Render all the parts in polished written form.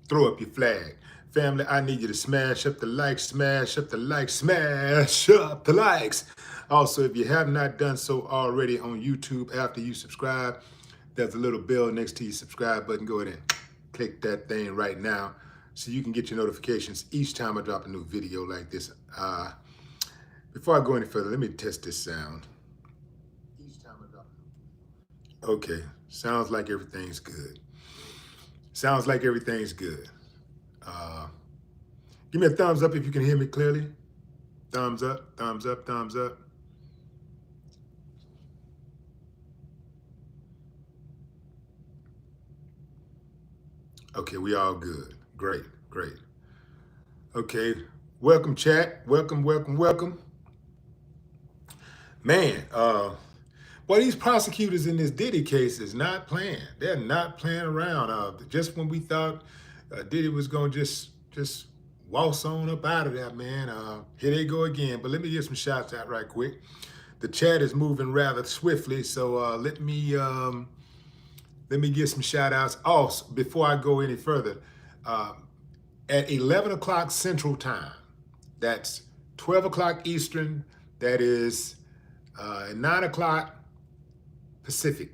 throw up your flag. Family, I need you to smash up the likes, smash up the likes, smash up the likes. Also, if you have not done so already on YouTube after you subscribe, there's a little bell next to your subscribe button. Go ahead and click that thing right now so you can get your notifications each time I drop a new video like this. Before I go any further, let me test this sound. Each time I drop a new. Okay, sounds like everything's good. Sounds like everything's good. Give me a thumbs up if you can hear me clearly. Thumbs up, thumbs up, thumbs up. Okay, we all good. Great, great. Okay, welcome chat. Welcome, welcome, welcome. Man, boy, these prosecutors in this Diddy case is not playing. They're not playing around. Just when we thought Diddy was gonna just waltz on up out of that, man, here they go again. But let me get some shots out right quick. The chat is moving rather swiftly, so let me get some shout outs. Also, before I go any further, at 11 o'clock Central Time, that's 12 o'clock Eastern, that is 9 o'clock Pacific,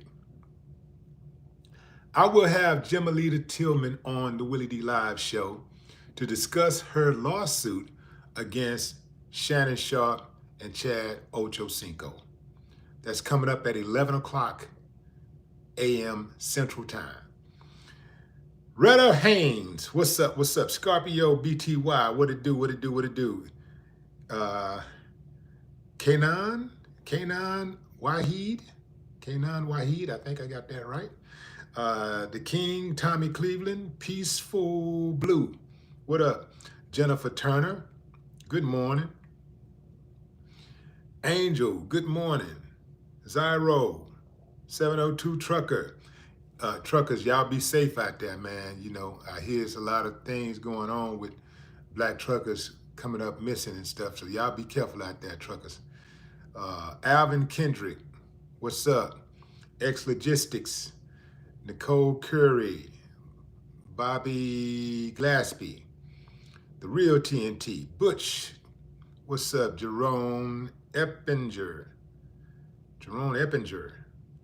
I will have Jemalita Tillman on the Willie D Live show to discuss her lawsuit against Shannon Sharp and Chad Ochocinco. That's coming up at 11 o'clock a.m. Central Time. Retta Haynes, what's up? What's up? Scorpio BTY, what it do? What it do? What it do? Kanan Wahid, I think I got that right. The King, Tommy Cleveland, Peaceful Blue. What up? Jennifer Turner, good morning. Angel, good morning. Zyro, 702 Trucker. Truckers, y'all be safe out there, man. You know, I hear there's a lot of things going on with black truckers coming up missing and stuff, so y'all be careful out there, truckers. Alvin Kendrick, what's up? X Logistics, Nicole Curry, Bobby Glaspie, The Real TNT, Butch, what's up? Jerome Eppinger,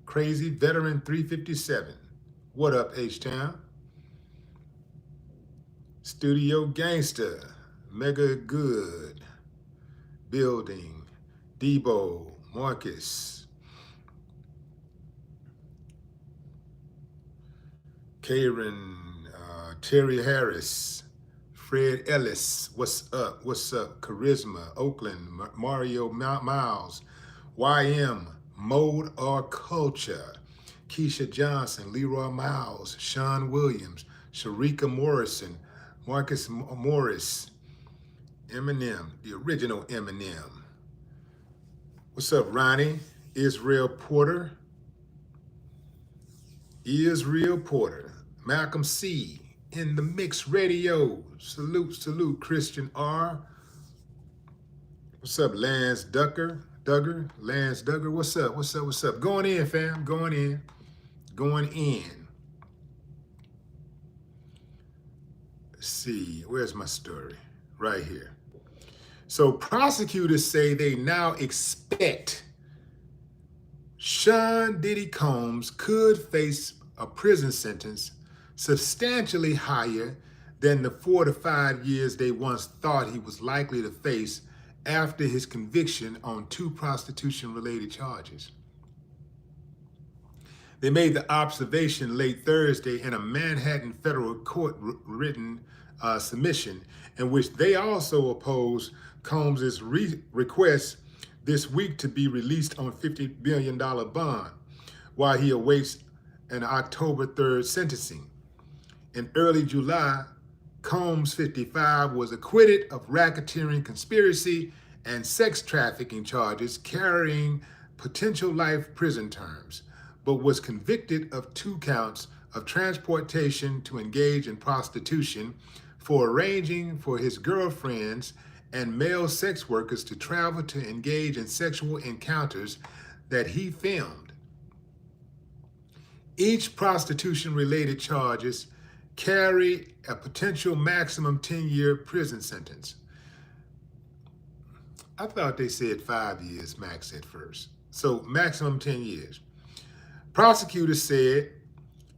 Crazy Veteran 357, what up, H-Town? Studio Gangster, Mega Good, Building, Debo, Marcus, Karen, Terry Harris, Fred Ellis, what's up? What's up? Charisma, Oakland, Mario Miles, YM, Mode or Culture, Keisha Johnson, Leroy Miles, Sean Williams, Sharika Morrison, Marcus Morris, Eminem, the original Eminem. What's up, Ronnie? Israel Porter, Malcolm C. in the Mix Radio. Salute, salute, Christian R. What's up, Lance Duggar? Lance Duggar, what's up? What's up? What's up? Going in, fam. Going in. Let's see. Where's my story? Right here. So prosecutors say they now expect Sean Diddy Combs could face a prison sentence substantially higher than the 4 to 5 years they once thought he was likely to face after his conviction on 2 prostitution-related charges. They made the observation late Thursday in a Manhattan federal court written submission in which they also opposed Combs' request this week to be released on a $50 billion bond while he awaits an October 3rd sentencing. In early July, Combs, 55, was acquitted of racketeering, conspiracy, and sex trafficking charges carrying potential life prison terms, but was convicted of 2 counts of transportation to engage in prostitution for arranging for his girlfriends and male sex workers to travel to engage in sexual encounters that he filmed. Each prostitution-related charges carry a potential maximum 10-year prison sentence. I thought they said 5 years max at first. So maximum 10 years. Prosecutors said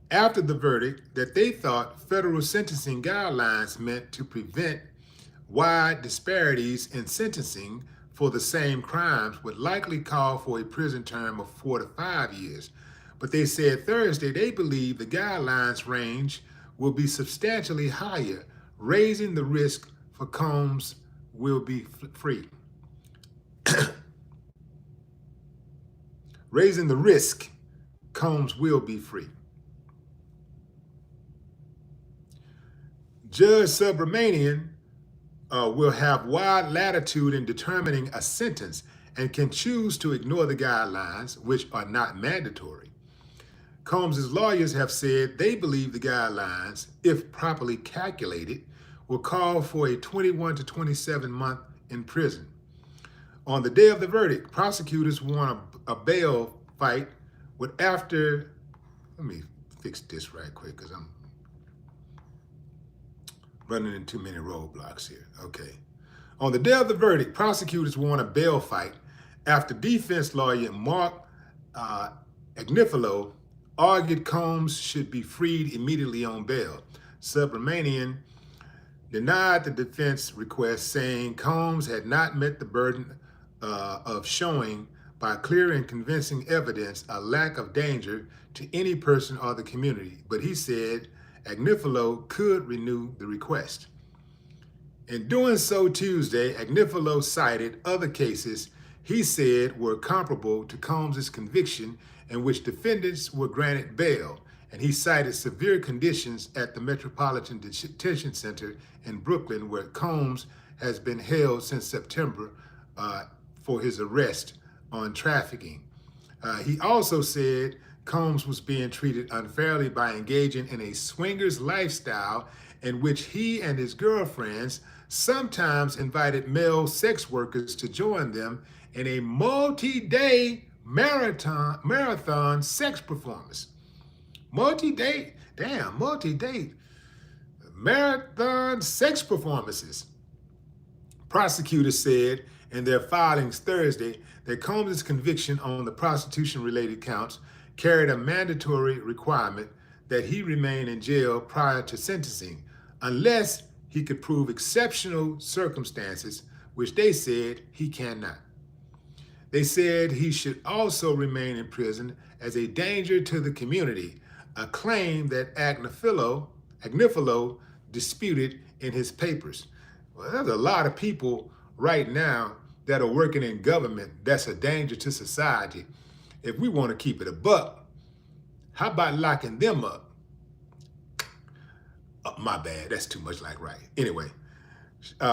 after the verdict that they thought federal sentencing guidelines meant to prevent wide disparities in sentencing for the same crimes would likely call for a prison term of 4 to 5 years. But they said Thursday they believe the guidelines range will be substantially higher, raising the risk for Combs will be free. Raising the risk Combs will be free. Judge Subramanian will have wide latitude in determining a sentence and can choose to ignore the guidelines, which are not mandatory. Combs' lawyers have said they believe the guidelines, if properly calculated, will call for a 21 to 27 month in prison. On the day of the verdict, prosecutors won a bail fight with let me fix this right quick because I'm running into too many roadblocks here. Okay. On the day of the verdict, prosecutors won a bail fight after defense lawyer Mark Agnifilo argued Combs should be freed immediately on bail. Subramanian denied the defense request, saying Combs had not met the burden of showing by clear and convincing evidence a lack of danger to any person or the community. But he said Agnifilo could renew the request. In doing so Tuesday, Agnifilo cited other cases he said were comparable to Combs' conviction in which defendants were granted bail, and he cited severe conditions at the Metropolitan Detention Center in Brooklyn, where Combs has been held since September for his arrest on trafficking. He also said Combs was being treated unfairly by engaging in a swingers lifestyle in which he and his girlfriends sometimes invited male sex workers to join them in a multi-day marathon sex performance. Multi-day marathon sex performances. Prosecutors said in their filings Thursday that Combs' conviction on the prostitution-related counts carried a mandatory requirement that he remain in jail prior to sentencing, unless he could prove exceptional circumstances, which they said he cannot. They said he should also remain in prison as a danger to the community, a claim that Agnifilo disputed in his papers. Well, there's a lot of people right now that are working in government that's a danger to society. If we want to keep it a buck, how about locking them up? Oh, my bad, that's too much like right. Anyway,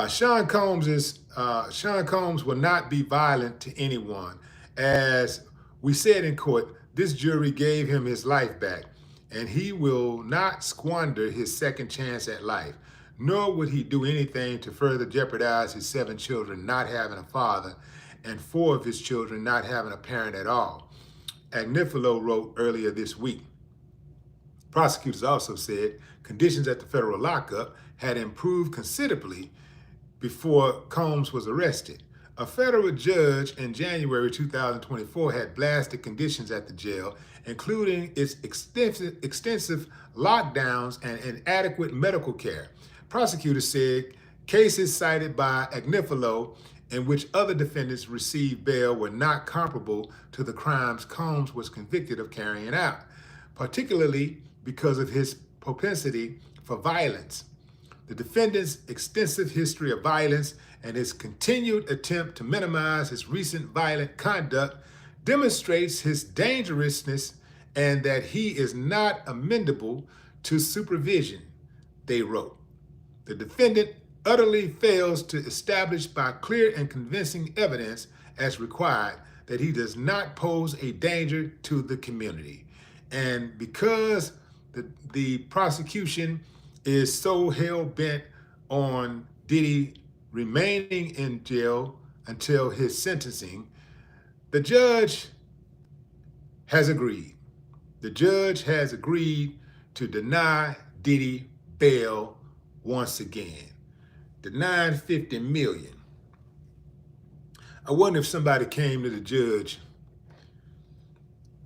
Sean Combs will not be violent to anyone. As we said in court, this jury gave him his life back, and he will not squander his second chance at life, nor would he do anything to further jeopardize his 7 children not having a father and 4 of his children not having a parent at all, Agnifilo wrote earlier this week. Prosecutors also said conditions at the federal lockup had improved considerably before Combs was arrested. A federal judge in January 2024 had blasted conditions at the jail, including its extensive lockdowns and inadequate medical care. Prosecutors said cases cited by Agnifilo in which other defendants received bail were not comparable to the crimes Combs was convicted of carrying out, particularly because of his propensity for violence. The defendant's extensive history of violence and his continued attempt to minimize his recent violent conduct demonstrates his dangerousness and that he is not amenable to supervision, they wrote. The defendant utterly fails to establish by clear and convincing evidence as required that he does not pose a danger to the community. And because the prosecution is so hell-bent on Diddy remaining in jail until his sentencing, the judge has agreed. The judge has agreed to deny Diddy fail once again. The $950 million. I wonder if somebody came to the judge,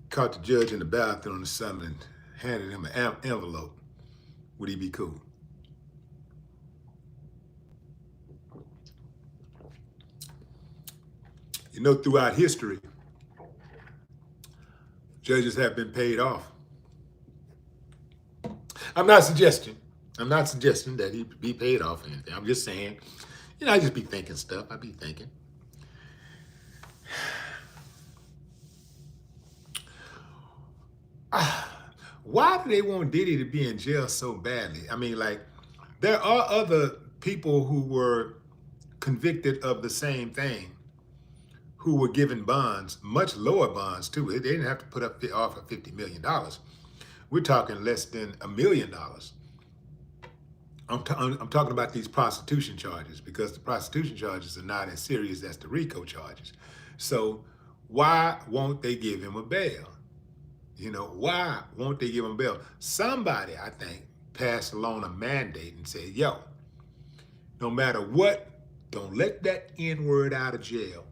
caught the judge in the bathroom or something, and handed him an envelope. Would he be cool? You know, throughout history, judges have been paid off. I'm not suggesting that he be paid off or anything. I'm just saying, I just be thinking stuff. I be thinking. Why do they want Diddy to be in jail so badly? I mean, like, there are other people who were convicted of the same thing who were given bonds, much lower bonds too. They didn't have to put up offer $50 million. We're talking less than $1 million. I'm talking about these prostitution charges, because the prostitution charges are not as serious as the RICO charges. So why won't they give him a bail? Why won't they give him a bail? Somebody, I think, passed along a mandate and said, yo, no matter what, don't let that N-word out of jail.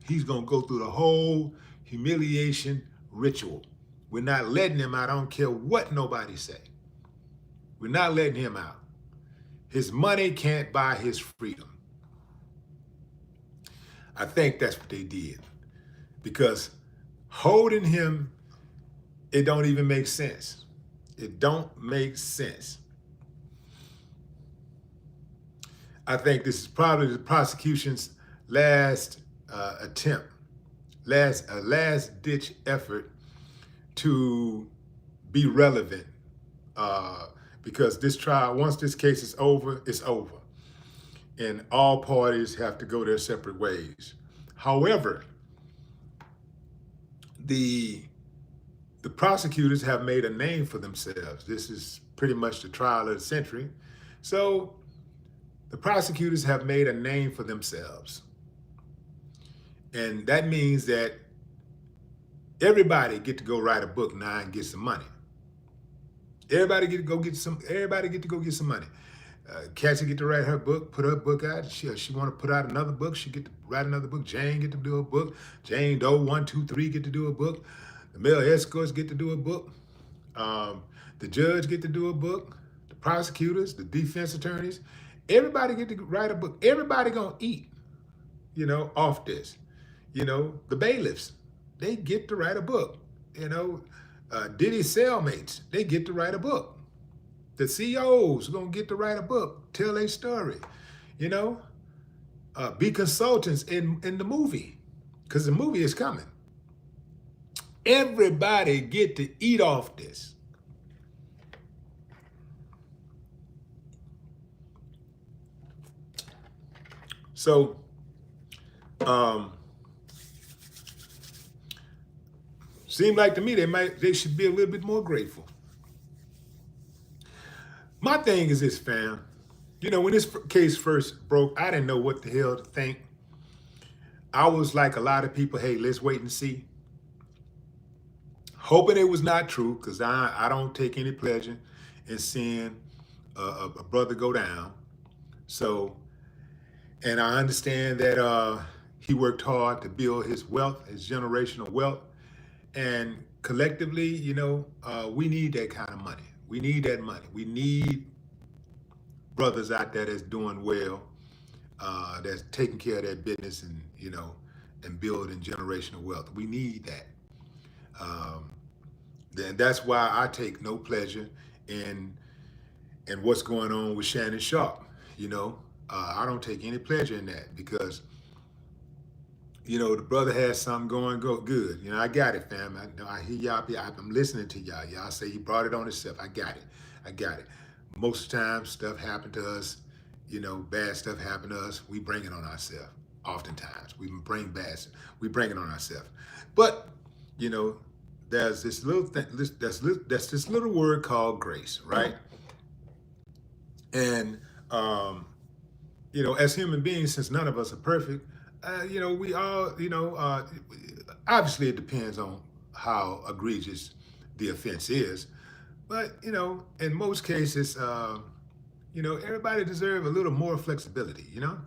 He's going to go through the whole humiliation ritual. We're not letting him out. I don't care what nobody say. We're not letting him out. His money can't buy his freedom. I think that's what they did. Because holding him, it don't even make sense. It don't make sense. I think this is probably the prosecution's last attempt, last ditch effort to be relevant, because this trial, once this case is over, it's over, and all parties have to go their separate ways. However, the prosecutors have made a name for themselves. This is pretty much the trial of the century. So the prosecutors have made a name for themselves. And that means that everybody get to go write a book now and get some money. Everybody get to go get some money. Cassie get to write her book, put her book out. She want to put out another book. She get to write another book. Jane get to do a book. Jane Doe 1, 2, 3 get to do a book. The male escorts get to do a book. The judge get to do a book. The prosecutors, the defense attorneys, everybody get to write a book. Everybody gonna eat, off this. The bailiffs, they get to write a book. Diddy's cellmates, they get to write a book. The CEOs are gonna get to write a book, tell their story. Be consultants in the movie, because the movie is coming. Everybody get to eat off this. So, seemed like to me they should be a little bit more grateful. My thing is this, fam. When this case first broke, I didn't know what the hell to think. I was like a lot of people, hey, let's wait and see. Hoping it was not true, because I don't take any pleasure in seeing a brother go down. So, and I understand that he worked hard to build his wealth, his generational wealth. And collectively, we need that kind of money. We need that money. We need brothers out there that's doing well, that's taking care of their business and, and building generational wealth. We need that. Then that's why I take no pleasure in what's going on with Shannon Sharp. I don't take any pleasure in that, because the brother has something going good. I got it, fam. I hear y'all. I'm listening to y'all. Y'all say he brought it on himself. I got it. Most of the time, stuff happened to us. Bad stuff happened to us. We bring it on ourselves. Oftentimes, we bring it on ourselves. But there's this little thing. That's this little word called grace, right? And as human beings, since none of us are perfect, we all, obviously it depends on how egregious the offense is. But, in most cases, You know, everybody deserves a little more flexibility, you know,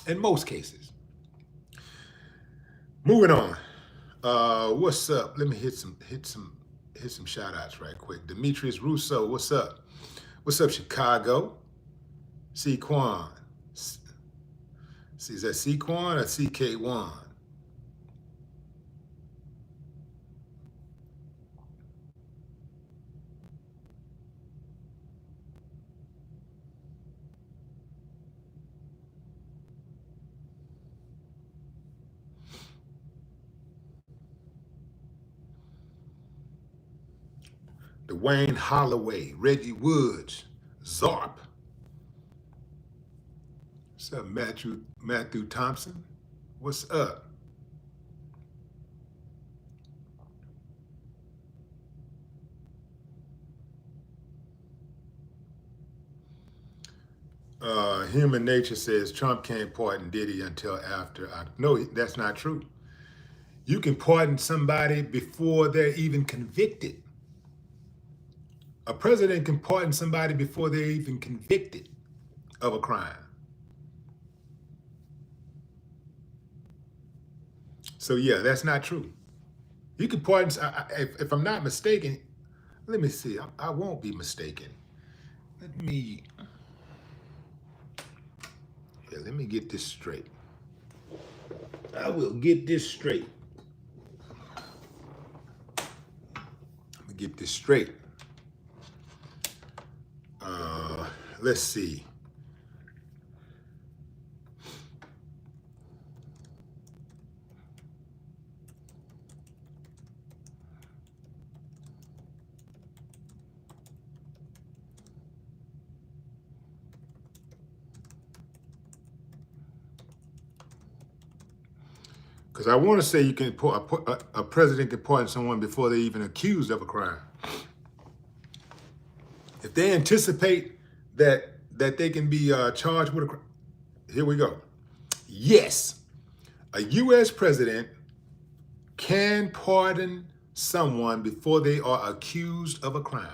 in most cases. Moving on. What's up? Let me hit some shout outs right quick. Demetrius Russo, what's up? What's up, Chicago? C Quan. Is that C Quan or CK1? Dwayne Holloway, Reggie Woods, Zarp. What's up, Matthew Thompson? What's up? Human Nature says Trump can't pardon Diddy until after. No, that's not true. You can pardon somebody before they're even convicted. A president can pardon somebody before they're even convicted of a crime. So yeah, that's not true. You can pardon, if I'm not mistaken, let me see, I won't be mistaken. Let me get this straight. I will get this straight. Let me get this straight. Let's see. Because I want to say you can a president can pardon someone before they're even accused of a crime. If they anticipate that they can be charged with a crime, here we go. Yes, a U.S. president can pardon someone before they are accused of a crime.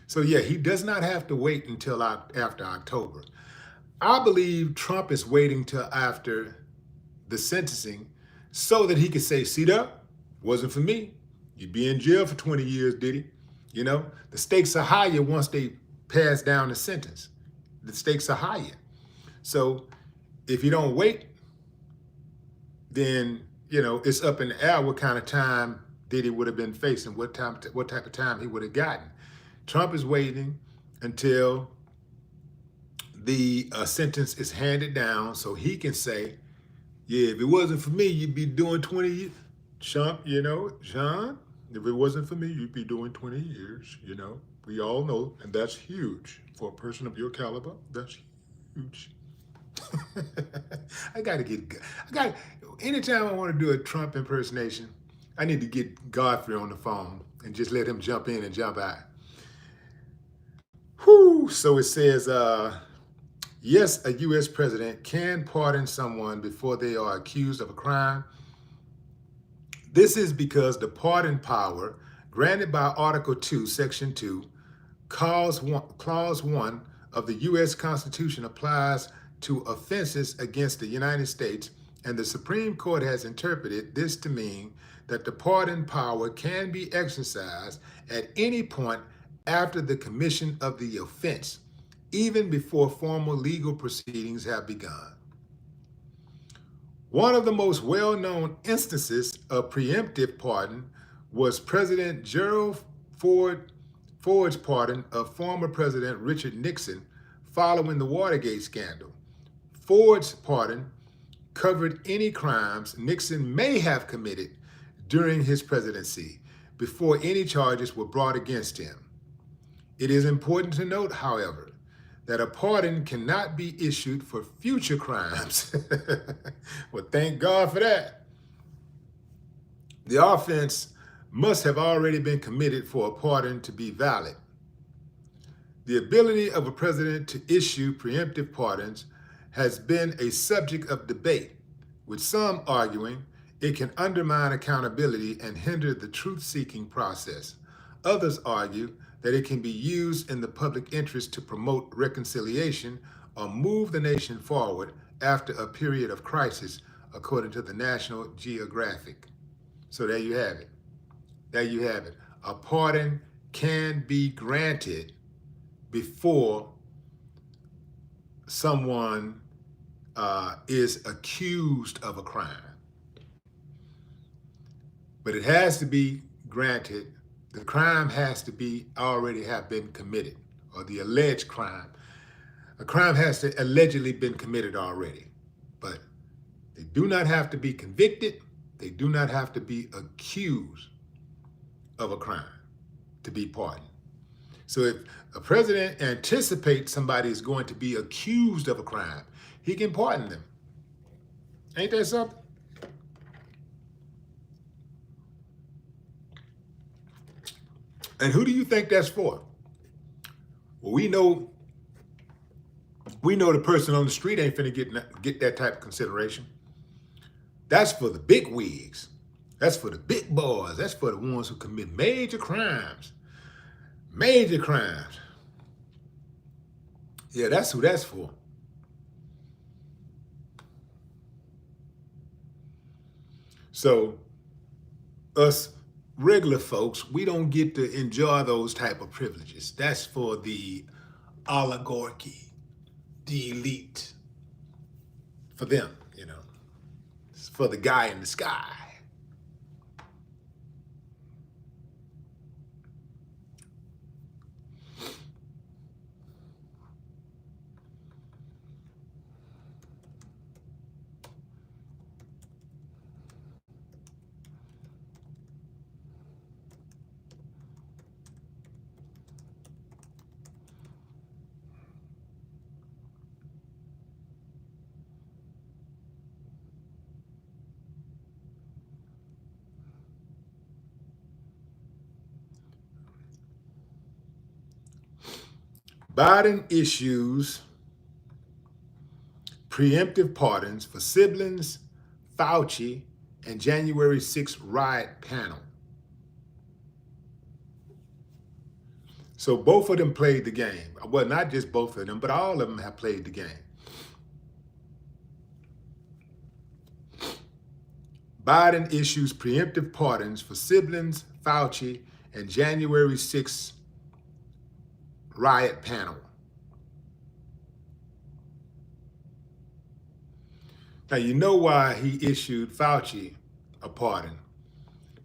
So yeah, he does not have to wait until after October. I believe Trump is waiting till after the sentencing so that he could say, see that? Wasn't for me. You'd be in jail for 20 years, Diddy. You know, the stakes are higher once they pass down the sentence. The stakes are higher. So if you don't wait, then, you know, it's up in the air what kind of time Diddy would have been facing, what type of time he would have gotten. Trump is waiting until the sentence is handed down so he can say, yeah, if it wasn't for me, you'd be doing 20 years. Sean, if it wasn't for me, you'd be doing 20 years, you know. We all know, and that's huge. For a person of your caliber, that's huge. Anytime I want to do a Trump impersonation, I need to get Godfrey on the phone and just let him jump in and jump out. Whew, so it says, yes, a U.S. president can pardon someone before they are accused of a crime. This is because the pardon power granted by Article 2, Section 2, Clause 1 of the U.S. Constitution applies to offenses against the United States, and the Supreme Court has interpreted this to mean that the pardon power can be exercised at any point after the commission of the offense, even before formal legal proceedings have begun. One of the most well-known instances of preemptive pardon was President Gerald Ford's pardon of former President Richard Nixon following the Watergate scandal. Ford's pardon covered any crimes Nixon may have committed during his presidency before any charges were brought against him. It is important to note, however, that a pardon cannot be issued for future crimes. Well, thank God for that. The offense must have already been committed for a pardon to be valid. The ability of a president to issue preemptive pardons has been a subject of debate, with some arguing it can undermine accountability and hinder the truth-seeking process. Others argue that it can be used in the public interest to promote reconciliation or move the nation forward after a period of crisis, according to the National Geographic. So there you have it. There you have it. A pardon can be granted before someone is accused of a crime. But it has to be granted. The crime has to be already have been committed, or the alleged crime. A crime has to allegedly been committed already. But they do not have to be convicted. They do not have to be accused of a crime to be pardoned. So if a president anticipates somebody is going to be accused of a crime, he can pardon them. Ain't that something? And who do you think that's for? Well, we know the person on the street ain't finna get that type of consideration. That's for the big wigs. That's for the big boys. That's for the ones who commit major crimes. Major crimes. Yeah, that's who that's for. So us regular folks, we don't get to enjoy those type of privileges. That's for the oligarchy, the elite. For them, you know. It's for the guy in the sky. Biden issues preemptive pardons for siblings, Fauci, and January 6th riot panel. So both of them played the game. Well, not just both of them, but all of them have played the game. Biden issues preemptive pardons for siblings, Fauci, and January 6th riot panel. Now, you know why he issued Fauci a pardon?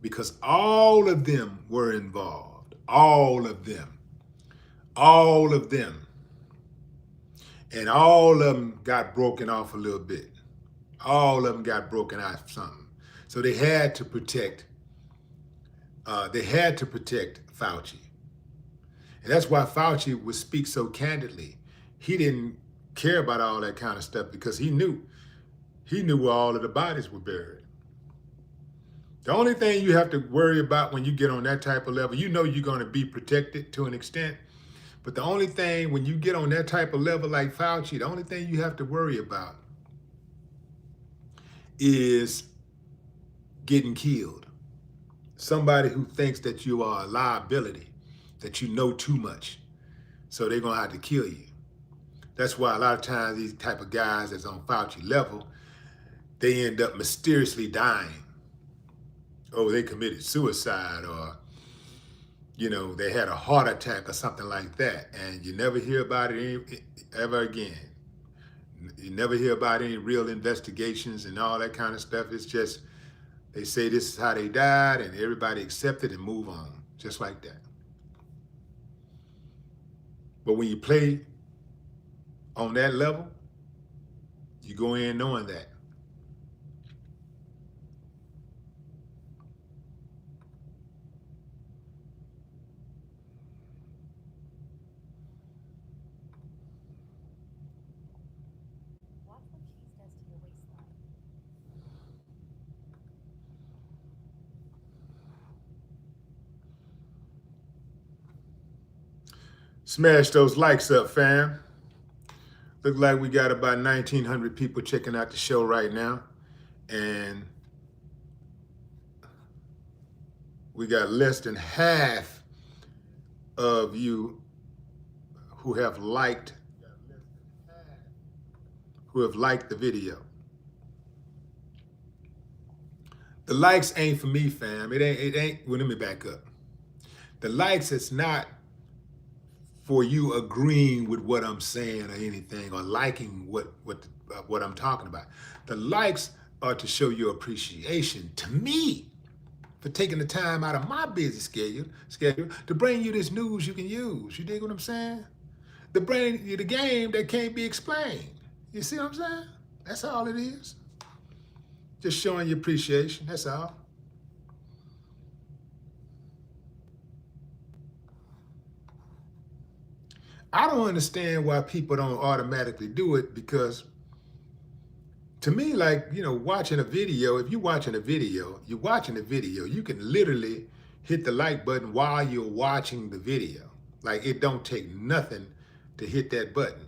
Because all of them were involved. All of them. All of them. And all of them got broken off a little bit. All of them got broken out of something. So they had to protect Fauci. And that's why Fauci would speak so candidly. He didn't care about all that kind of stuff because he knew where all of the bodies were buried. The only thing you have to worry about when you get on that type of level, you know you're going to be protected to an extent. But the only thing when you get on that type of level like Fauci, the only thing you have to worry about is getting killed. Somebody who thinks that you are a liability, that you know too much. So they're going to have to kill you. That's why a lot of times these type of guys that's on Fauci level, they end up mysteriously dying. Oh, they committed suicide, or, you know, they had a heart attack or something like that. And you never hear about it ever again. You never hear about any real investigations and all that kind of stuff. It's just, they say this is how they died and everybody accept it and move on, just like that. But when you play on that level, you go in knowing that. Smash those likes up, fam. Look like we got about 1,900 people checking out the show right now. And we got less than half of you who have liked the video. The likes ain't for me, fam. It ain't, well, let me back up. The likes, it's not for you agreeing with what I'm saying or anything, or liking what I'm talking about. The likes are to show your appreciation to me for taking the time out of my busy schedule to bring you this news you can use. You dig what I'm saying? To bring you the game that can't be explained. You see what I'm saying? That's all it is. Just showing your appreciation, that's all. I don't understand why people don't automatically do it, because to me, like, watching a video, if you're watching a video, you can literally hit the like button while you're watching the video. Like, it don't take nothing to hit that button.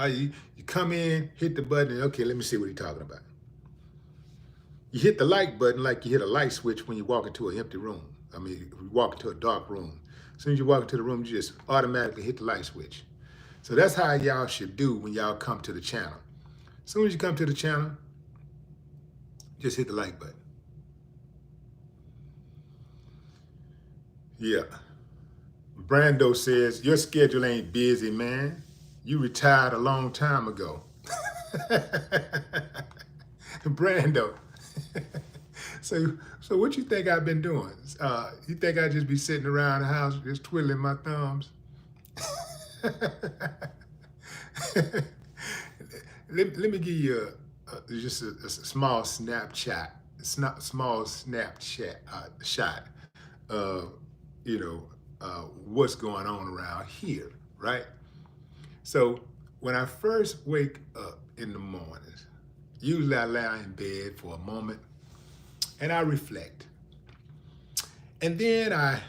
You come in, hit the button, and okay, let me see what he's talking about. You hit the like button like you hit a light switch when you walk into an empty room. I mean, you walk into a dark room. As soon as you walk into the room, you just automatically hit the light switch. So that's how y'all should do when y'all come to the channel. As soon as you come to the channel, just hit the like button. Yeah. Brando says, your schedule ain't busy, man. You retired a long time ago. Brando. So what you think I've been doing? You think I just be sitting around the house just twiddling my thumbs? Let me give you just a small Snapchat, shot of what's going on around here, right? So when I first wake up in the mornings, usually I lie in bed for a moment and I reflect. And then I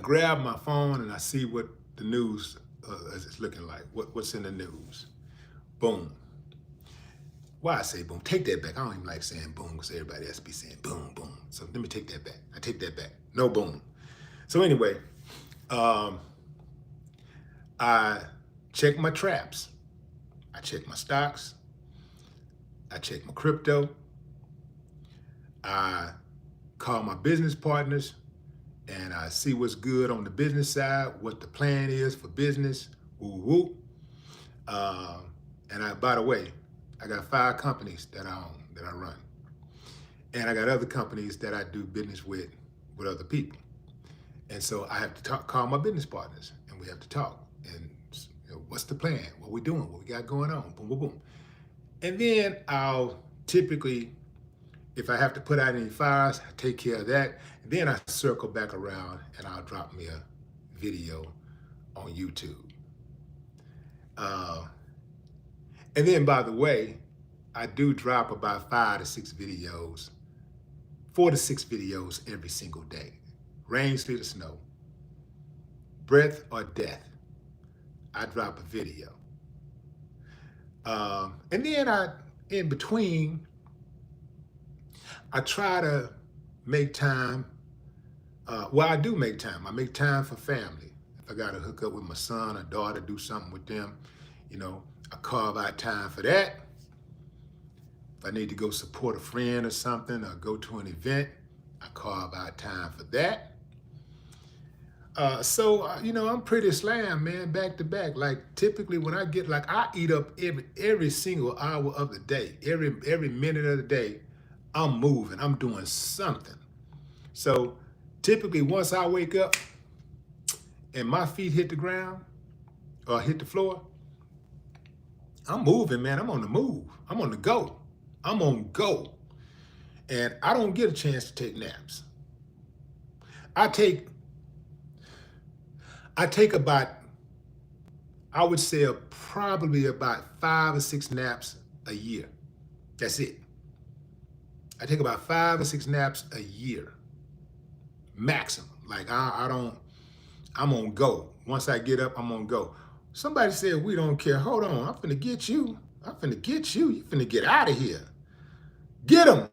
grab my phone and I see what the news is looking like, what's in the news. Boom. Why I say boom? Take that back. I don't even like saying boom because everybody else be saying boom, boom. So let me take that back. I take that back. No boom. So anyway, I check my traps. I check my stocks. I check my crypto. I call my business partners and I see what's good on the business side, what the plan is for business. Woo woo. And by the way, I got 5 companies that I own, that I run. And I got other companies that I do business with other people. And so I have to call my business partners and we have to talk. And what's the plan? What we doing? What we got going on? Boom, boom, boom. And then I'll typically, if I have to put out any fires, I take care of that. And then I circle back around and I'll drop me a video on YouTube. And then, by the way, I do drop about 4 to 6 videos every single day. Rain, sleet, or snow, breath or death, I drop a video. And then in between, I try to make time. I do make time. I make time for family. If I got to hook up with my son or daughter, do something with them, I carve out time for that. If I need to go support a friend or something or go to an event, I carve out time for that. So I'm pretty slammed, man, back to back. Like typically when I get, I eat up every single hour of the day, every minute of the day, I'm moving, I'm doing something. So typically once I wake up and my feet hit the ground or hit the floor, I'm moving, man. I'm on the move. I'm on the go. I'm on go. And I don't get a chance to take naps. I take about, I would say probably about 5 or 6 naps a year. That's it. I take about 5 or 6 naps a year, maximum. I'm on go. Once I get up, I'm on go. Somebody said, we don't care. Hold on, I'm finna get you. You finna get out of here. Get them.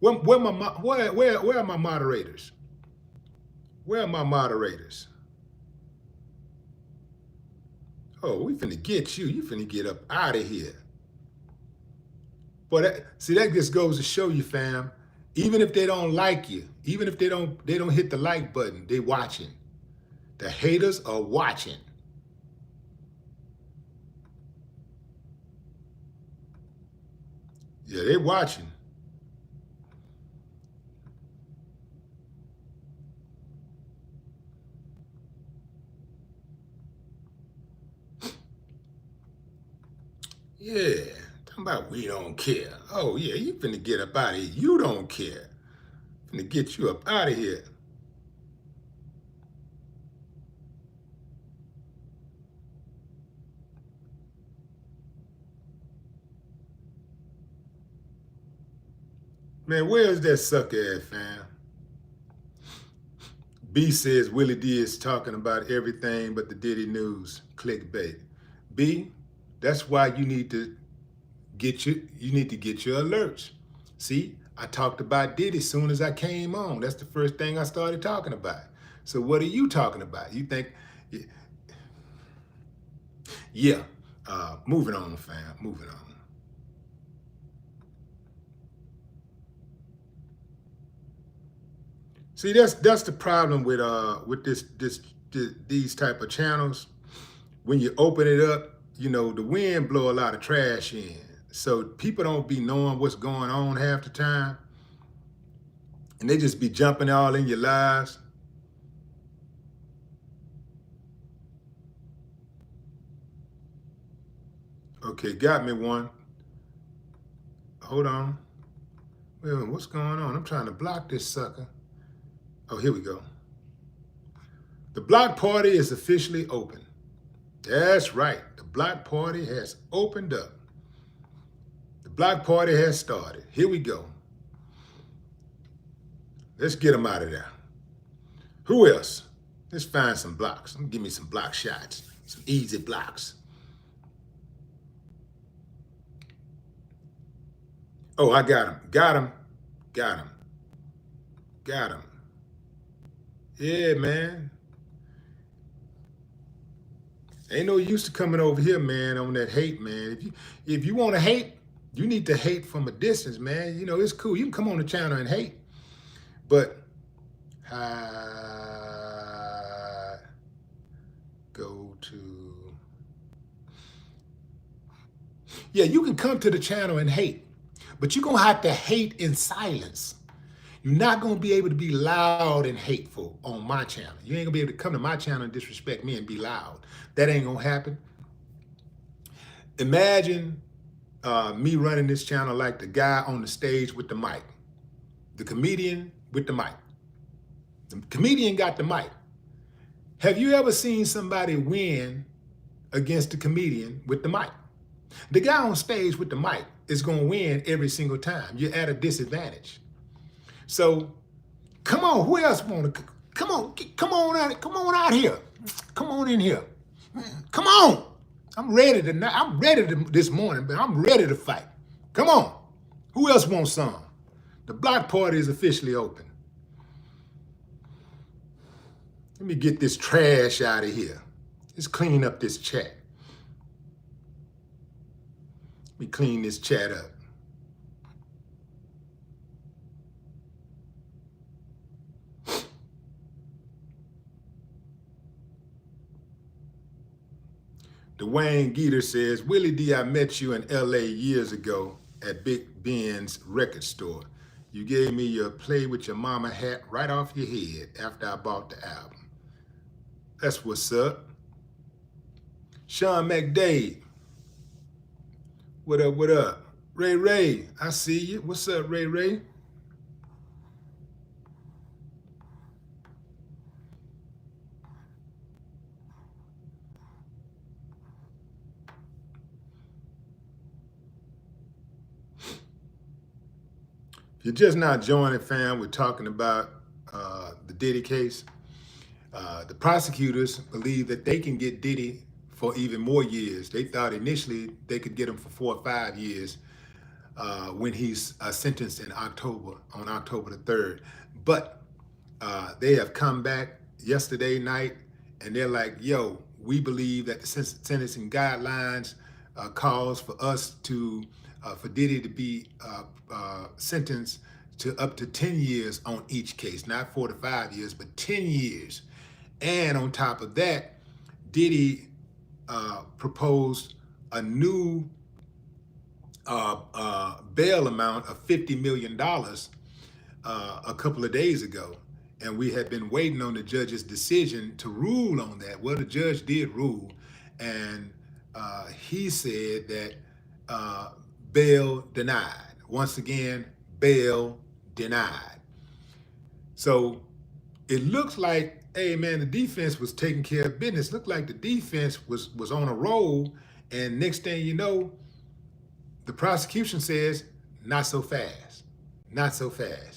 Where are my moderators? Where are my moderators? Oh, we finna get you. You finna get up out of here. But see, that just goes to show you, fam. Even if they don't like you, even if they don't hit the like button, they watching. The haters are watching. Yeah, they watching. Yeah, talking about we don't care. Oh yeah, you finna get up out of here. You don't care. Finna get you up out of here. Man, where's that sucker at, fam? B says Willie D is talking about everything but the Diddy news. Clickbait. B, that's why you need to get your alerts. See, I talked about Diddy as soon as I came on. That's the first thing I started talking about. So what are you talking about? You think, yeah. Moving on, fam. Moving on. See, that's the problem with these type of channels. When you open it up, you know, the wind blow a lot of trash in. So people don't be knowing what's going on half the time. And they just be jumping all in your lives. Okay, got me one. Hold on. Well, what's going on? I'm trying to block this sucker. Oh, here we go. The block party is officially open. That's right. The block party has opened up. The block party has started. Here we go. Let's get them out of there. Who else? Let's find some blocks. Give me some block shots. Some easy blocks. Oh, I got him. Got him. Got him. Got him. Yeah, man. Ain't no use to coming over here, man, on that hate, man. If you want to hate, you need to hate from a distance, man. You know, it's cool. You can come on the channel and hate. But go to... Yeah, you can come to the channel and hate. But you're going to have to hate in silence. You're not going to be able to be loud and hateful on my channel. You ain't going to be able to come to my channel and disrespect me and be loud. That ain't going to happen. Imagine me running this channel like the guy on the stage with the mic. The comedian with the mic. The comedian got the mic. Have you ever seen somebody win against the comedian with the mic? The guy on stage with the mic is going to win every single time. You're at a disadvantage. So, come on, who else want to, come on out here. Come on in here. Come on. I'm ready this morning, but I'm ready to fight. Come on. Who else wants some? The block party is officially open. Let me get this trash out of here. Let's clean up this chat. Let me clean this chat up. Dwayne Geeter says, Willie D, I met you in LA years ago at Big Ben's record store. You gave me your Play With Your Mama hat right off your head after I bought the album. That's what's up. Sean McDade. What up, what up? Ray, I see you. What's up, Ray? If you're just not joining, fam, we're talking about the Diddy case. The prosecutors believe that they can get Diddy for even more years. They thought initially they could get him for 4 or 5 years when he's sentenced in October, on October the 3rd. But they have come back yesterday night, and they're like, yo, we believe that the sentencing guidelines calls for us to, for Diddy to be sentenced to up to 10 years on each case, not 4 to 5 years, but 10 years. And on top of that, Diddy proposed a new bail amount of $50 million a couple of days ago. And we had been waiting on the judge's decision to rule on that. Well, the judge did rule, and he said that bail denied. Once again, bail denied. So it looks like, hey man, the defense was taking care of business. Looked like the defense was on a roll, and next thing you know, the prosecution says, not so fast, not so fast.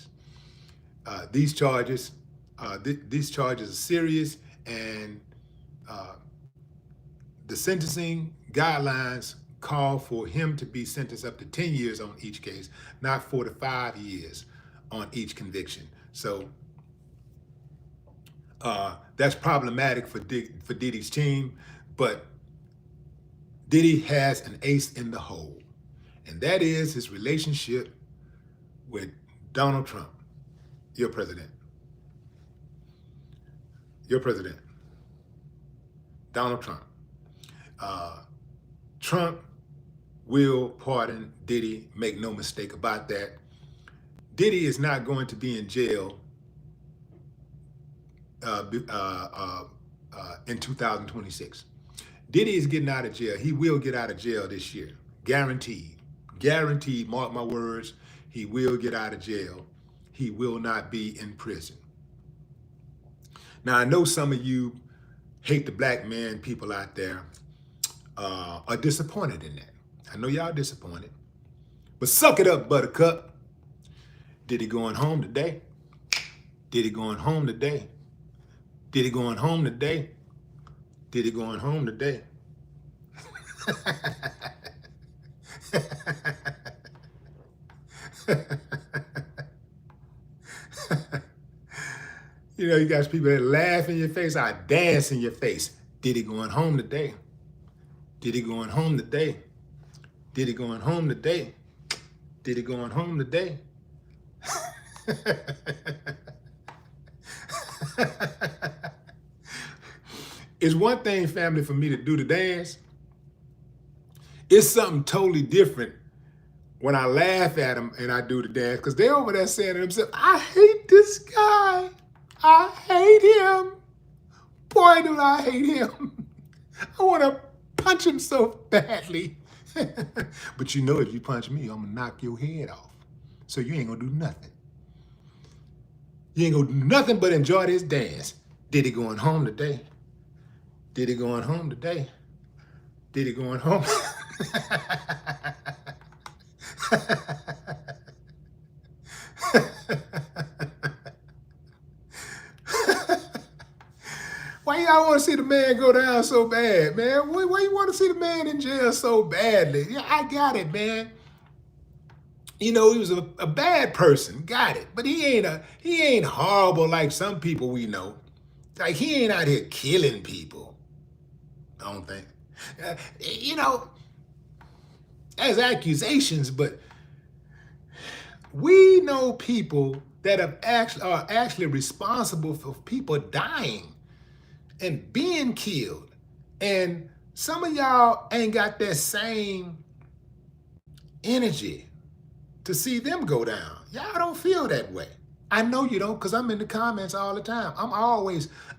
These charges are serious, and the sentencing guidelines call for him to be sentenced up to 10 years on each case, not 4 to 5 years on each conviction. So that's problematic for Diddy's team, but Diddy has an ace in the hole, and that is his relationship with Donald Trump, your president. Your president, Donald Trump. Trump will pardon Diddy, make no mistake about that. Diddy is not going to be in jail in 2026. Diddy is getting out of jail. He will get out of jail this year. Guaranteed. Guaranteed, mark my words, he will get out of jail. He will not be in prison. Now, I know some of you hate the black man people out there are disappointed in that. I know y'all disappointed. But suck it up, buttercup. Diddy going home today? Diddy going home today? Diddy going home today? Diddy going home today? You know, you got people that laugh in your face, I dance in your face. Diddy going home today? Diddy going home today? Diddy going home today? Diddy going home today? It's one thing, family, for me to do the dance. It's something totally different when I laugh at them and I do the dance, because they're over there saying to themselves, I hate this guy. I hate him. Boy, do I hate him. I want to punch him so badly. But you know, if you punch me, I'm going to knock your head off. So you ain't going to do nothing. You ain't going to do nothing but enjoy this dance. Diddy going home today? Diddy going home today? Diddy going home? Why y'all want to see the man go down so bad, man? Why you want to see the man in jail so badly? Yeah, I got it, man. You know, he was a bad person, got it. But he ain't horrible like some people we know. Like, he ain't out here killing people, I don't think. You know, there's accusations, but we know people that are actually responsible for people dying and being killed. And some of y'all ain't got that same energy to see them go down. Y'all don't feel that way. I know you don't, because I'm in the comments all the time.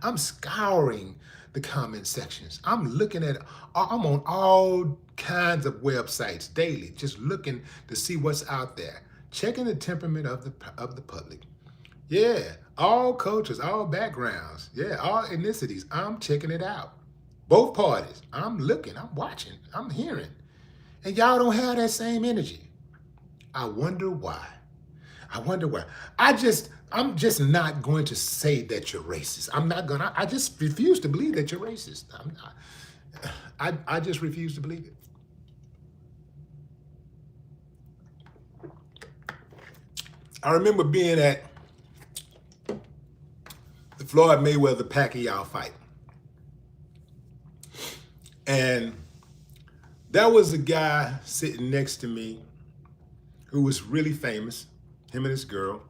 I'm scouring the comment sections. I'm on all kinds of websites daily, just looking to see what's out there, checking the temperament of the public. Yeah, all cultures, all backgrounds, yeah, all ethnicities. I'm checking it out. Both parties. I'm looking, I'm watching, I'm hearing. And y'all don't have that same energy. I wonder why. I wonder why. I'm just not going to say that you're racist. I just refuse to believe that you're racist. I just refuse to believe it. I remember being at the Floyd Mayweather Pacquiao fight. And there was a guy sitting next to me who was really famous, him and his girl.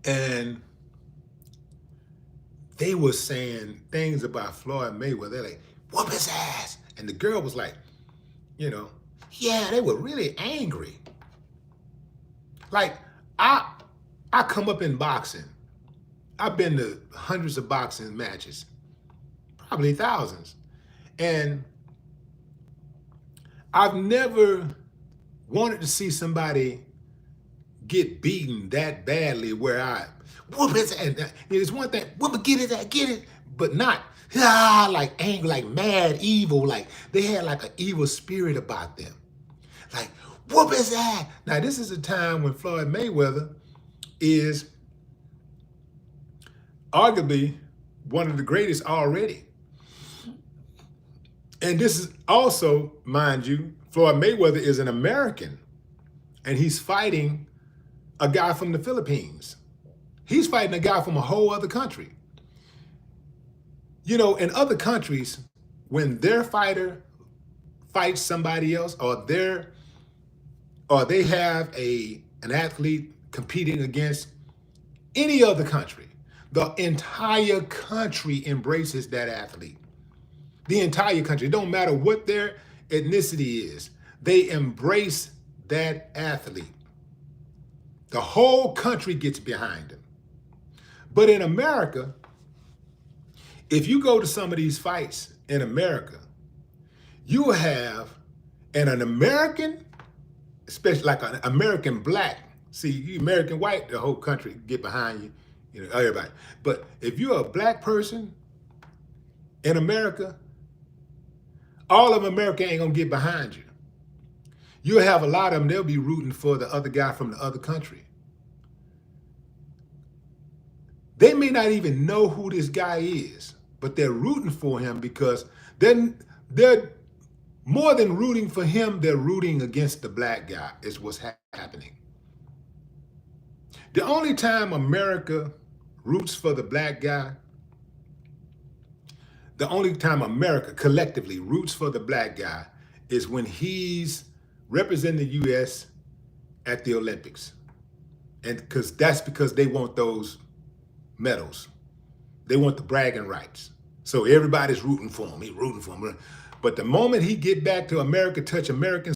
And they were saying things about Floyd Mayweather. They're like, whoop his ass. And the girl was like, you know, yeah, they were really angry. Like, I come up in boxing. I've been to hundreds of boxing matches, probably thousands. And I've never wanted to see somebody get beaten that badly where I whoop his ass. It's one thing, whoop, get it, but not like angry, like mad, evil, like they had like an evil spirit about them. Like, whoop his ass. Now, this is a time when Floyd Mayweather is arguably one of the greatest already. And this is also, mind you, Floyd Mayweather is an American, and he's fighting a guy from the Philippines. He's fighting a guy from a whole other country. You know, in other countries, when their fighter fights somebody else, or they have an athlete competing against any other country, the entire country embraces that athlete. The entire country. It don't matter what their ethnicity is. They embrace that athlete. The whole country gets behind him. But in America, if you go to some of these fights in America, you will have an American, especially like an American black. See, you American white, the whole country get behind you, you know, everybody. But if you're a black person in America, all of America ain't gonna get behind you. You'll have a lot of them, they'll be rooting for the other guy from the other country. They may not even know who this guy is, but they're rooting for him because they're more than rooting for him, they're rooting against the black guy is what's happening. The only time America roots for the black guy, the only time America collectively roots for the black guy is when he's representing the U.S. at the Olympics. And that's because they want those medals. They want the bragging rights. So everybody's rooting for him. He's rooting for him. But the moment he get back to America, touch Americans,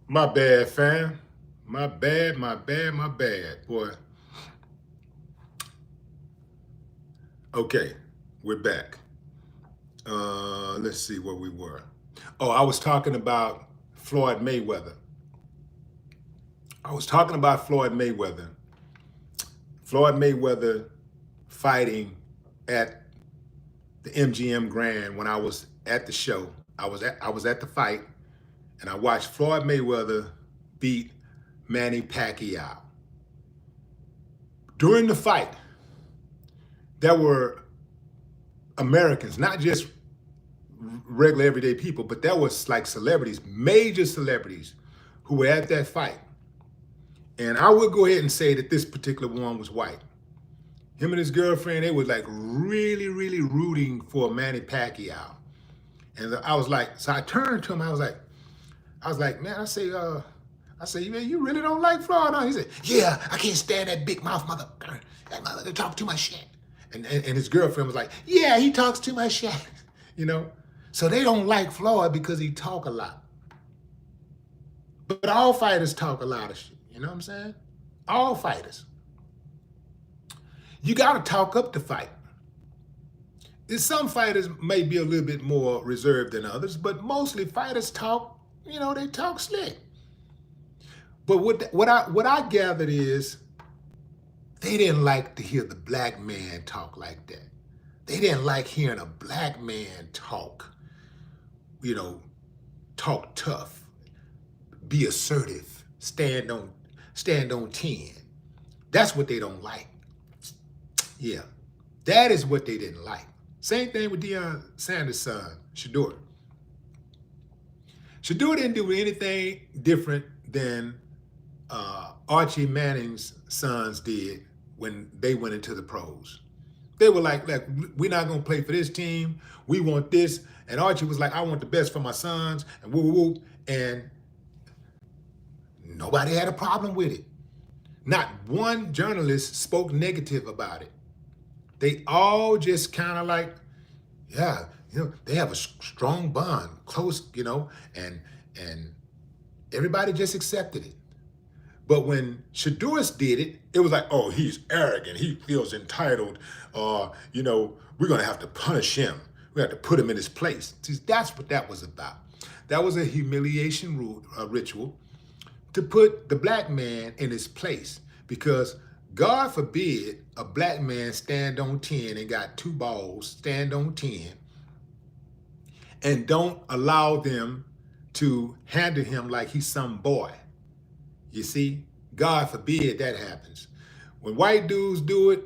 my bad, fam. My bad, boy. Okay, we're back. Let's see where we were. Oh, I was talking about Floyd Mayweather. Floyd Mayweather fighting at the MGM Grand when I was at the show. I was at the fight, and I watched Floyd Mayweather beat Manny Pacquiao. During the fight, there were Americans, not just regular everyday people, but there was like celebrities, major celebrities who were at that fight. And I will go ahead and say that this particular one was white. Him and his girlfriend, they were like really, really rooting for Manny Pacquiao. And I was like, so I turned to him, I was like, man, I say, man, you really don't like Floyd, huh? He said, yeah, I can't stand that big mouth mother. That mother talk too much shit. And his girlfriend was like, yeah, he talks too much shit, you know? So they don't like Floyd because he talk a lot. But all fighters talk a lot of shit, you know what I'm saying? All fighters. You gotta talk up the fight. Some fighters may be a little bit more reserved than others, but mostly fighters talk, you know, they talk slick. But what I gathered is they didn't like to hear the black man talk like that. They didn't like hearing a black man talk, you know, talk tough, be assertive, stand on 10. That's what they don't like. Yeah, that is what they didn't like. Same thing with Deion Sanders' son, Shador. Shador didn't do anything different than Archie Manning's sons did when they went into the pros. They were like, we're not gonna play for this team. We want this. And Archie was like, I want the best for my sons, and woo woo woo. And nobody had a problem with it. Not one journalist spoke negative about it. They all just kind of like, yeah, they have a strong bond, close, and everybody just accepted it. But when Shadur's did it, it was like, oh, he's arrogant. He feels entitled. We're going to have to punish him. We have to put him in his place. See, that's what that was about. That was a humiliation ritual to put the black man in his place. Because God forbid a black man stand on 10 and got 2 balls, stand on 10, and don't allow them to handle him like he's some boy. You see, God forbid that happens. When white dudes do it,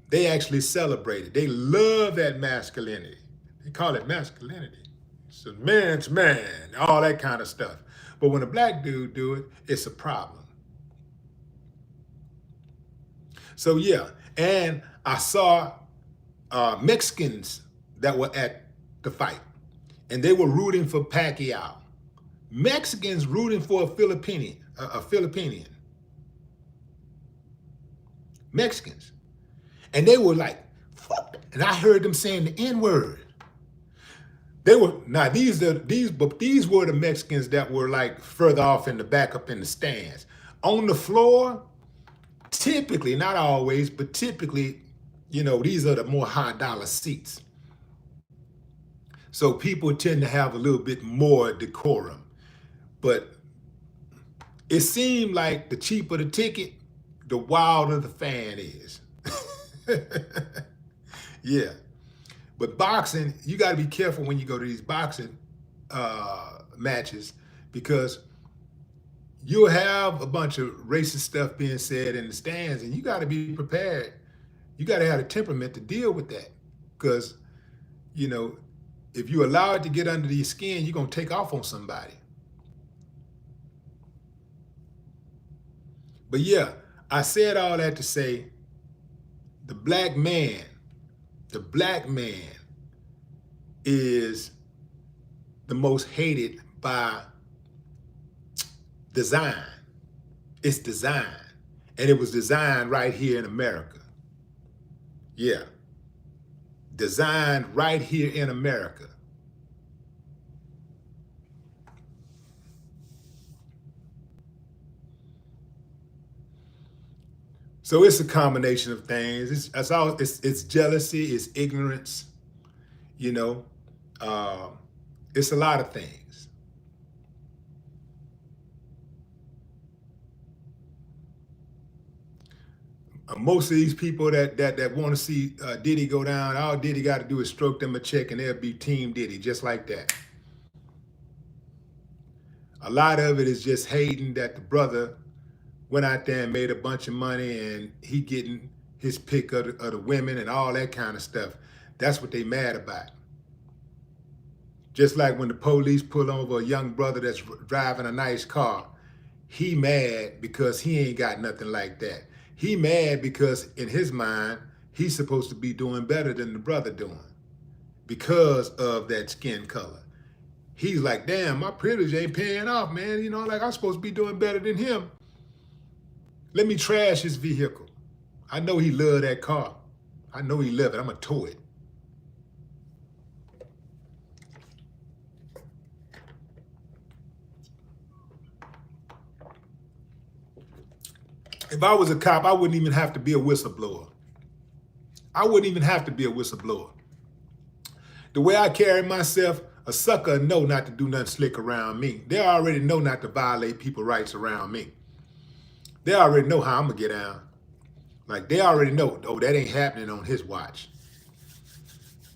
they actually celebrate it. They love that masculinity. They call it masculinity. It's a man's man, all that kind of stuff. But when a black dude do it, it's a problem. So yeah, and I saw Mexicans that were at the fight, and they were rooting for Pacquiao. Mexicans rooting for a Filipinian. Mexicans. And they were like, fuck. And I heard them saying the N-word. These were the Mexicans that were like further off in the back up in the stands. On the floor, typically, not always, but typically, these are the more high dollar seats. So people tend to have a little bit more decorum. But it seemed like the cheaper the ticket, the wilder the fan is. Yeah. But boxing, you got to be careful when you go to these boxing matches, because you'll have a bunch of racist stuff being said in the stands, and you got to be prepared. You got to have the temperament to deal with that, because, if you allow it to get under your skin, you're going to take off on somebody. But yeah, I said all that to say the black man is the most hated by design. It's design. And it was designed right here in America. Yeah. Designed right here in America. So it's a combination of things. It's jealousy, it's ignorance, it's a lot of things. Most of these people that want to see Diddy go down, all Diddy got to do is stroke them a check and they'll be Team Diddy, just like that. A lot of it is just hating that the brother went out there and made a bunch of money and he getting his pick of the women and all that kind of stuff. That's what they mad about. Just like when the police pull over a young brother that's driving a nice car, he mad because he ain't got nothing like that. He mad because in his mind, he's supposed to be doing better than the brother doing because of that skin color. He's like, damn, my privilege ain't paying off, man. I'm supposed to be doing better than him. Let me trash his vehicle. I know he love that car. I know he love it. I'm gonna tow it. If I was a cop, I wouldn't even have to be a whistleblower. I wouldn't even have to be a whistleblower. The way I carry myself, a sucker know not to do nothing slick around me. They already know not to violate people's rights around me. They already know how I'm gonna get down. Like they already know, oh, that ain't happening on his watch.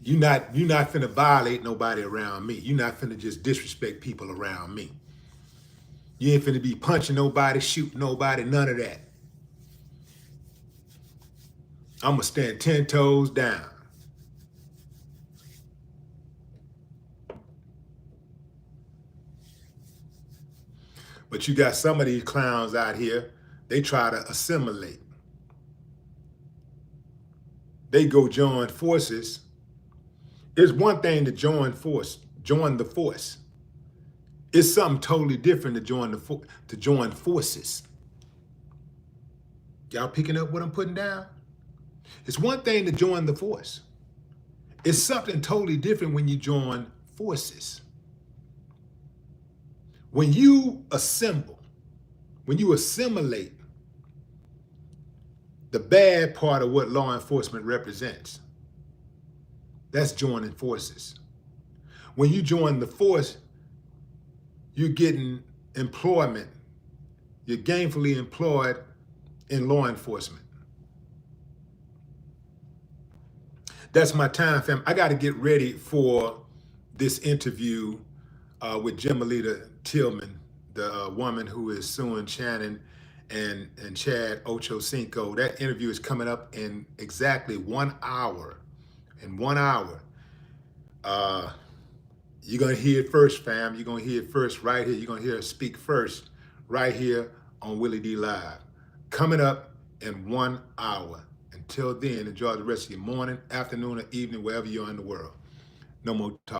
You not finna violate nobody around me. You not finna just disrespect people around me. You ain't finna be punching nobody, shooting nobody, none of that. I'm gonna stand 10 toes down. But you got some of these clowns out here, they try to assimilate. they go join forces. It's one thing to join the force. It's something totally different to join forces. Y'all picking up what I'm putting down? It's one thing to join the force. It's something totally different when you join forces. When you assemble, when you assimilate the bad part of what law enforcement represents, that's joining forces. When you join the force, you're getting employment. You're gainfully employed in law enforcement. That's my time, fam. I got to get ready for this interview with Jemalita Tillman, the woman who is suing Shannon and Chad Ochocinco. That interview is coming up in exactly 1 hour. In 1 hour. You're going to hear it first, fam. You're going to hear it first right here. You're going to hear her speak first right here on Willie D Live. Coming up in 1 hour. Until then, enjoy the rest of your morning, afternoon, or evening, wherever you're in the world. No more talk.